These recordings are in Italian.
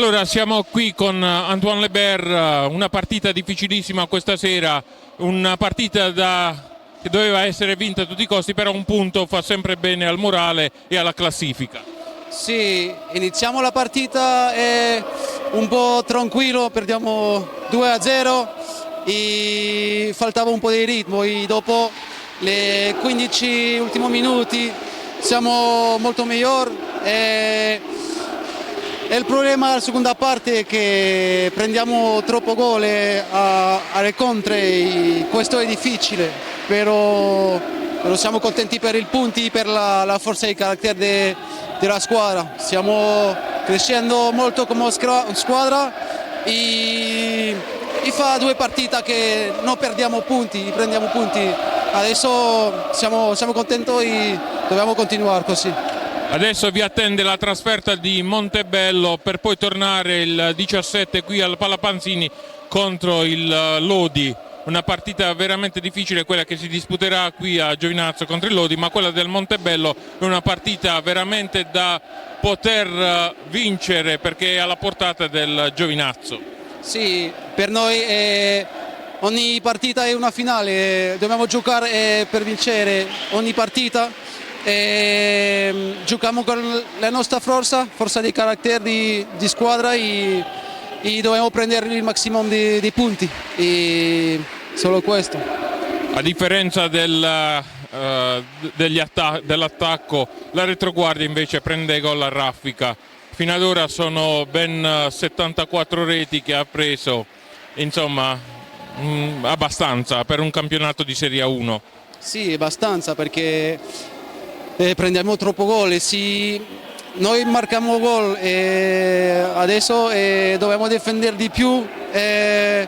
Allora, siamo qui con Antoine Lebert, una partita difficilissima questa sera, una partita che doveva essere vinta a tutti i costi, però un punto fa sempre bene al morale e alla classifica. Sì, iniziamo la partita un po' tranquillo, perdiamo 2-0 e faltava un po' di ritmo e dopo le 15 ultimi minuti siamo molto migliori. E il problema alla seconda parte è che prendiamo troppo gol alle contre e questo è difficile, però siamo contenti per i punti, per la forza di carattere della squadra. Stiamo crescendo molto come squadra e fa due partite che non perdiamo punti, prendiamo punti. Adesso siamo contenti e dobbiamo continuare così. Adesso vi attende la trasferta di Montebello per poi tornare il 17 qui al Palapanzini contro il Lodi. Una partita veramente difficile quella che si disputerà qui a Giovinazzo contro il Lodi, ma quella del Montebello è una partita veramente da poter vincere perché è alla portata del Giovinazzo. Sì, per noi ogni partita è una finale, dobbiamo giocare per vincere ogni partita. Giochiamo con la nostra forza di carattere di squadra e dobbiamo prendere il massimo di punti e solo questo. A differenza dell'attacco, la retroguardia invece prende gol a raffica. Fino ad ora sono ben 74 reti che ha preso, insomma abbastanza per un campionato di Serie 1. Sì, abbastanza perché prendiamo troppo gol e noi marchiamo gol e adesso dobbiamo difendere di più e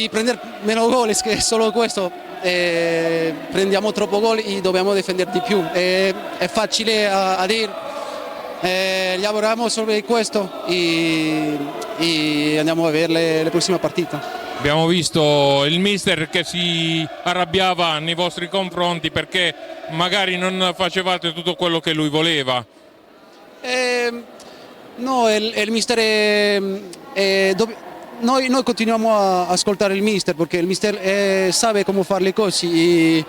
prendere meno gol, è solo questo. Prendiamo troppo gol e dobbiamo difendere di più. È facile a dire, lavoriamo solo di questo e andiamo a vedere le prossime partite. Abbiamo visto il mister che si arrabbiava nei vostri confronti perché magari non facevate tutto quello che lui voleva. No, il mister noi continuiamo a ascoltare il mister perché il mister sa come fare le cose e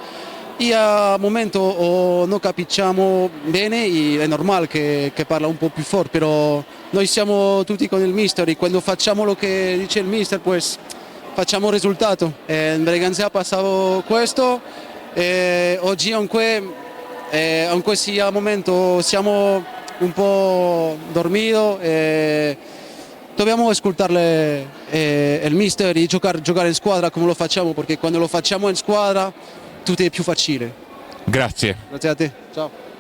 a momento non capisciamo bene e è normale che parla un po' più forte, però noi siamo tutti con il mister e quando facciamo quello che dice il mister pues facciamo il risultato. In Breganze ha passato questo, oggi anche sia momento siamo un po' dormiti, dobbiamo ascoltare il mister e giocare in squadra come lo facciamo, perché quando lo facciamo in squadra tutto è più facile. Grazie. Grazie a te, ciao.